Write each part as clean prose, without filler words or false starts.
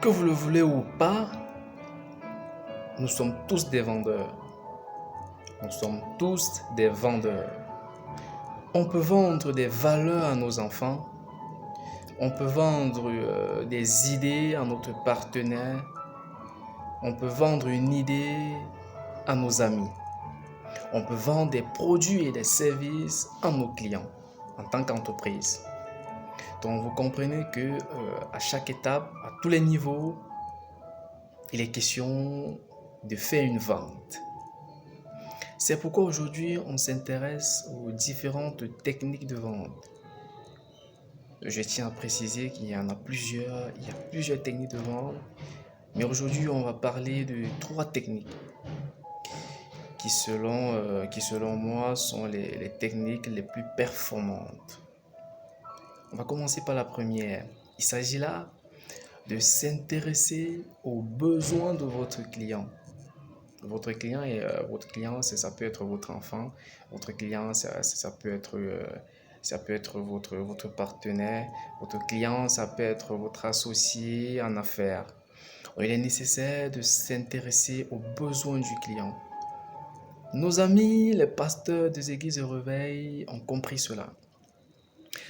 Que vous le voulez ou pas, nous sommes tous des vendeurs. Nous sommes tous des vendeurs. On peut vendre des valeurs à nos enfants. On peut vendre des idées à notre partenaire. On peut vendre une idée à nos amis. On peut vendre des produits et des services à nos clients en tant qu'entreprise. Donc vous comprenez que à chaque étape, à tous les niveaux, il est question de faire une vente. C'est pourquoi aujourd'hui on s'intéresse aux différentes techniques de vente. Je tiens à préciser qu'il y en a plusieurs, il y a plusieurs techniques de vente, mais aujourd'hui on va parler de 3 techniques qui selon moi sont les techniques les plus performantes. On va commencer par la première. Il s'agit là de s'intéresser aux besoins de votre client. Votre client, ça peut être votre enfant. Votre client, ça peut être votre partenaire. Votre client, ça peut être votre associé en affaires. Il est nécessaire de s'intéresser aux besoins du client. Nos amis, les pasteurs des églises de réveil, ont compris cela.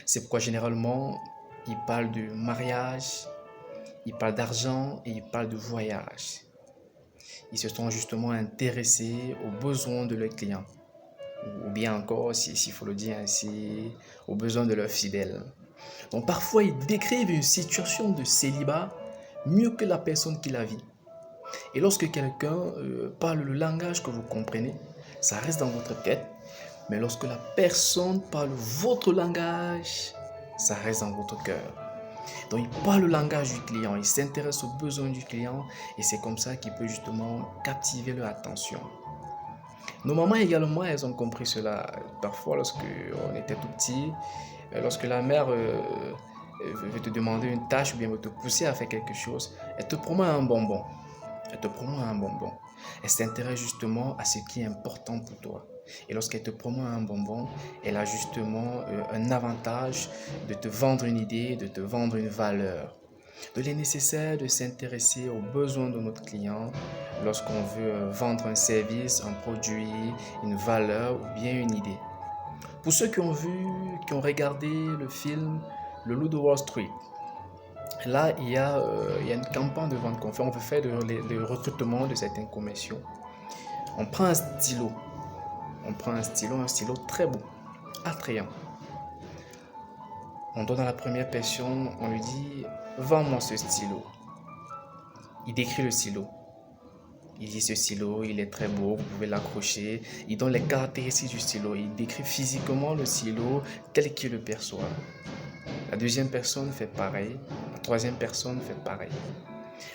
C'est pourquoi généralement, ils parlent de mariage, ils parlent d'argent et ils parlent de voyage. Ils se sont justement intéressés aux besoins de leurs clients. Ou bien encore, s'il faut le dire ainsi, aux besoins de leurs fidèles. Donc parfois, ils décrivent une situation de célibat mieux que la personne qui la vit. Et lorsque quelqu'un parle le langage que vous comprenez, ça reste dans votre tête. Mais lorsque la personne parle votre langage, ça reste dans votre cœur. Donc il parle le langage du client, il s'intéresse aux besoins du client et c'est comme ça qu'il peut justement captiver leur attention. Nos mamans également, elles ont compris cela. Parfois, lorsque on était tout petit, lorsque la mère veut te demander une tâche ou bien veut te pousser à faire quelque chose, elle te promet un bonbon. Elle te promet un bonbon. Elle s'intéresse justement à ce qui est important pour toi. Et lorsqu'elle te promet un bonbon, elle a justement un avantage de te vendre une idée, de te vendre une valeur. Donc, il est nécessaire de s'intéresser aux besoins de notre client lorsqu'on veut vendre un service, un produit, une valeur ou bien une idée. Pour ceux qui ont regardé le film Le Loup de Wall Street, là, il y a une campagne de vente qu'on fait. On veut faire le recrutement de certaines commissions. On prend un stylo. Un stylo très beau, attrayant. On donne à la première personne, on lui dit « Vends-moi ce stylo ». Il décrit le stylo. Il dit ce stylo, il est très beau, vous pouvez l'accrocher. Il donne les caractéristiques du stylo. Il décrit physiquement le stylo tel qu'il le perçoit. La deuxième personne fait pareil. La troisième personne fait pareil.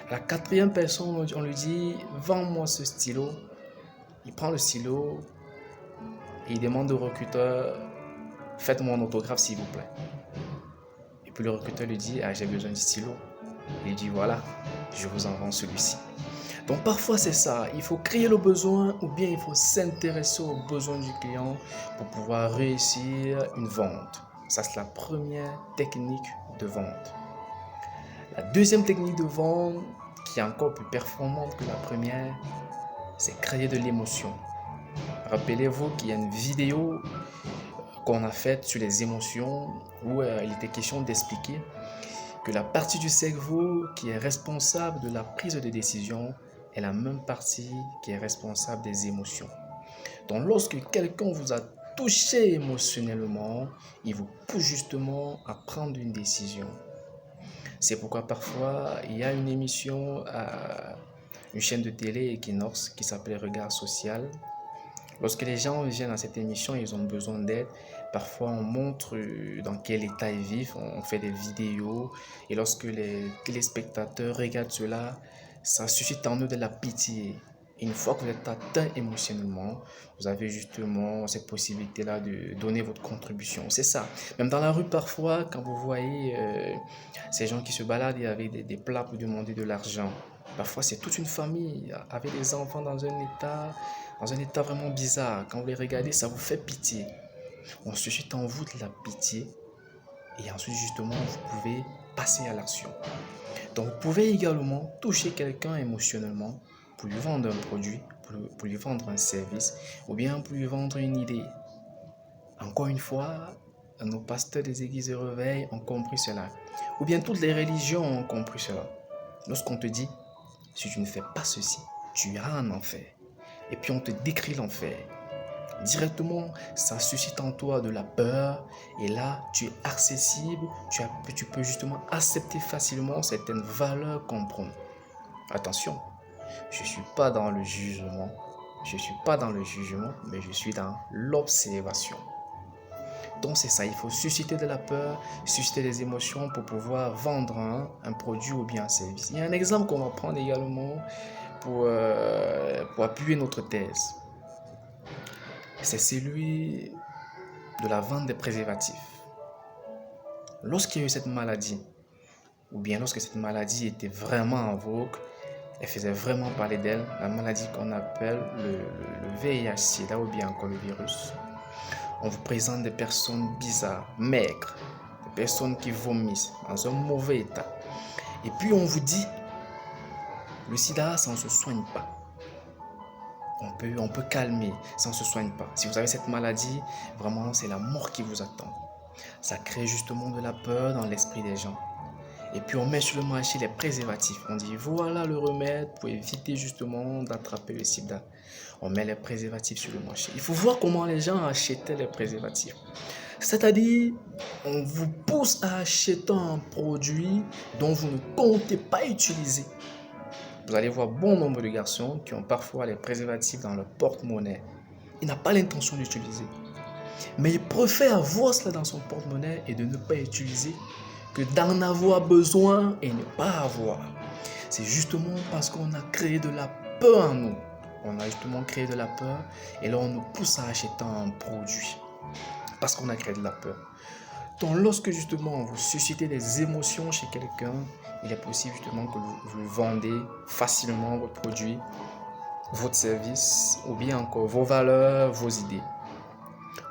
À la quatrième personne, on lui dit « Vends-moi ce stylo ». Il prend le stylo et il demande au recruteur « Faites-moi un autographe s'il vous plaît ». Et puis le recruteur lui dit « Ah, j'ai besoin du stylo ». Il dit « Voilà, je vous en vends celui-ci ». Donc parfois c'est ça, il faut créer le besoin ou bien il faut s'intéresser aux besoins du client pour pouvoir réussir une vente. Ça c'est la première technique de vente. La deuxième technique de vente, qui est encore plus performante que la première, c'est créer de l'émotion. Rappelez-vous qu'il y a une vidéo qu'on a faite sur les émotions où il était question d'expliquer que la partie du cerveau qui est responsable de la prise de décision est la même partie qui est responsable des émotions. Donc lorsque quelqu'un vous a touché émotionnellement, il vous pousse justement à prendre une décision. C'est pourquoi parfois il y a une émission à une chaîne de télé Equinox qui s'appelle Regard Social. Lorsque les gens viennent à cette émission, ils ont besoin d'aide. Parfois, on montre dans quel état ils vivent, on fait des vidéos. Et lorsque les téléspectateurs regardent cela, ça suscite en eux de la pitié. Et une fois que vous êtes atteint émotionnellement, vous avez justement cette possibilité-là de donner votre contribution. C'est ça. Même dans la rue, parfois, quand vous voyez ces gens qui se baladent avec des plats pour demander de l'argent, parfois c'est toute une famille avec des enfants dans un état vraiment bizarre. Quand vous les regardez, ça vous fait pitié. On suscite en vous de la pitié et ensuite justement vous pouvez passer à l'action. Donc, vous pouvez également toucher quelqu'un émotionnellement pour lui vendre un produit, pour lui vendre un service ou bien pour lui vendre une idée. Encore une fois, nos pasteurs des églises de réveil ont compris cela. Ou bien toutes les religions ont compris cela. Lorsqu'on te dit, si tu ne fais pas ceci, tu iras en enfer. Et puis on te décrit l'enfer. Directement, ça suscite en toi de la peur. Et là, tu es accessible. Tu peux justement accepter facilement certaines valeurs qu'on prône. Attention, je ne suis pas dans le jugement. Je ne suis pas dans le jugement, mais je suis dans l'observation. Donc c'est ça, il faut susciter de la peur, susciter des émotions pour pouvoir vendre un produit ou bien un service. Il y a un exemple qu'on va prendre également pour appuyer notre thèse. C'est celui de la vente des préservatifs. Lorsqu'il y a eu cette maladie, ou bien lorsque cette maladie était vraiment en vogue, elle faisait vraiment parler d'elle, la maladie qu'on appelle le VIH-Sida ou bien encore le virus. On vous présente des personnes bizarres, maigres, des personnes qui vomissent dans un mauvais état. Et puis on vous dit, le sida, ça ne se soigne pas. On peut calmer, ça ne se soigne pas. Si vous avez cette maladie, vraiment, c'est la mort qui vous attend. Ça crée justement de la peur dans l'esprit des gens. Et puis on met sur le marché les préservatifs. On dit voilà le remède pour éviter justement d'attraper le sida. On met les préservatifs sur le marché. Il faut voir comment les gens achetaient les préservatifs. C'est-à-dire, on vous pousse à acheter un produit dont vous ne comptez pas utiliser. Vous allez voir bon nombre de garçons qui ont parfois les préservatifs dans leur porte-monnaie. Ils n'ont pas l'intention d'utiliser. Mais il préfère avoir cela dans son porte-monnaie et de ne pas utiliser que d'en avoir besoin et ne pas avoir. C'est justement parce qu'on a créé de la peur en nous. On a justement créé de la peur et là on nous pousse à acheter un produit. Parce qu'on a créé de la peur. Donc lorsque justement vous suscitez des émotions chez quelqu'un, il est possible justement que vous vendez facilement votre produit, votre service ou bien encore vos valeurs, vos idées.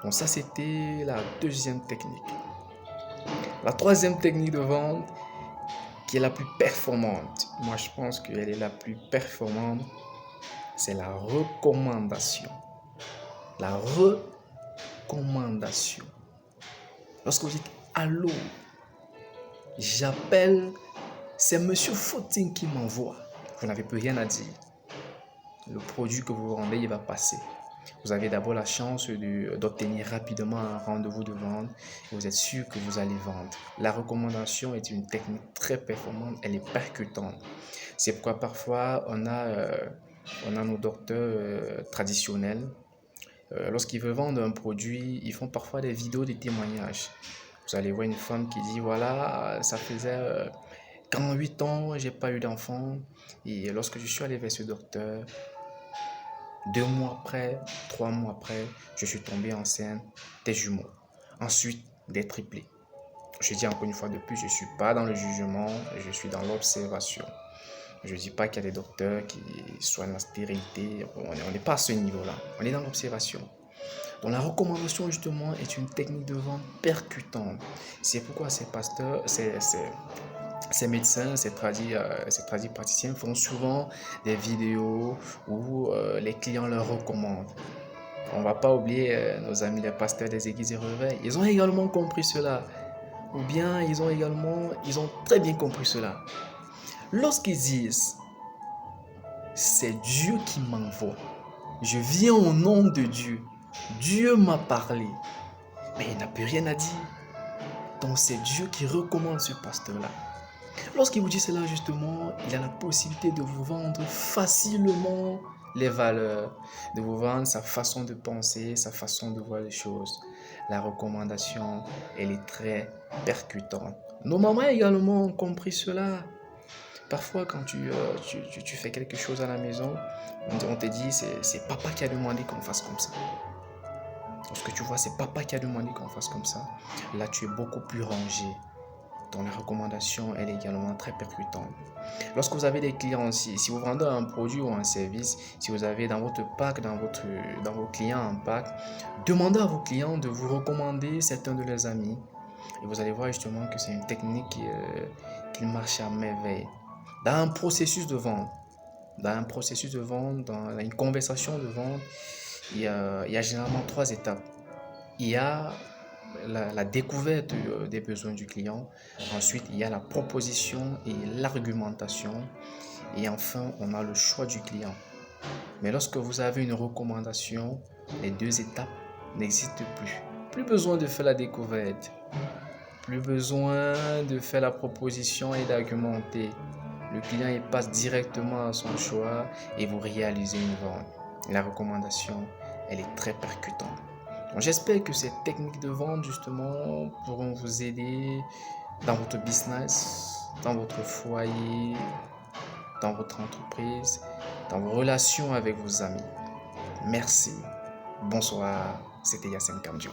Donc ça c'était la deuxième technique. La troisième technique de vente qui est la plus performante, moi je pense qu'elle est la plus performante, c'est la recommandation. La recommandation. Lorsque vous dites allô, j'appelle, c'est Monsieur Footing qui m'envoie. Vous n'avez plus rien à dire. Le produit que vous vendez, il va passer. Vous avez d'abord la chance d'obtenir rapidement un rendez-vous de vente et vous êtes sûr que vous allez vendre. La recommandation est une technique très performante, elle est percutante. C'est pourquoi parfois on a nos docteurs traditionnels. Lorsqu'ils veulent vendre un produit, ils font parfois des vidéos de témoignages. Vous allez voir une femme qui dit voilà, ça faisait 48 ans, j'ai pas eu d'enfant. Et lorsque je suis allé vers ce docteur, 2 mois après, 3 mois après, je suis tombé enceinte des jumeaux. Ensuite, des triplés. Je dis encore une fois de plus, je ne suis pas dans le jugement, je suis dans l'observation. Je ne dis pas qu'il y a des docteurs qui soignent la stérilité. On n'est pas à ce niveau-là. On est dans l'observation. Donc la recommandation justement est une technique de vente percutante. C'est pourquoi ces pasteurs, ces médecins, ces tradis praticiens font souvent des vidéos où les clients leur recommandent. On ne va pas oublier nos amis les pasteurs des églises et réveils. Ils ont également compris cela. Ou bien ils ont très bien compris cela. Lorsqu'ils disent c'est Dieu qui m'envoie, je viens au nom de Dieu, Dieu m'a parlé, mais il n'a plus rien à dire. Donc c'est Dieu qui recommande ce pasteur-là. Lorsqu'il vous dit cela justement, il a la possibilité de vous vendre facilement les valeurs, de vous vendre sa façon de penser, sa façon de voir les choses. La recommandation, elle est très percutante. Nos mamans également ont compris cela. Parfois, quand tu fais quelque chose à la maison, on te dit c'est papa qui a demandé qu'on fasse comme ça. Lorsque tu vois c'est papa qui a demandé qu'on fasse comme ça, là tu es beaucoup plus rangé. Donc la recommandation, elle est également très percutante. Lorsque vous avez des clients aussi, si vous vendez un produit ou un service, si vous avez dans votre pack, dans vos clients un pack, demandez à vos clients de vous recommander certains de leurs amis. Et vous allez voir justement que c'est une technique qui marche à merveille. Dans un processus de vente, dans une conversation de vente, il y a généralement trois étapes. Il y a la découverte des besoins du client. Ensuite, il y a la proposition et l'argumentation. Et enfin, on a le choix du client. Mais lorsque vous avez une recommandation, les deux étapes n'existent plus. Plus besoin de faire la découverte. Plus besoin de faire la proposition et d'argumenter. Le client il passe directement à son choix et vous réalisez une vente. La recommandation, elle est très percutante. Donc, j'espère que ces techniques de vente, justement, pourront vous aider dans votre business, dans votre foyer, dans votre entreprise, dans vos relations avec vos amis. Merci. Bonsoir. C'était Yassine Kamdjo.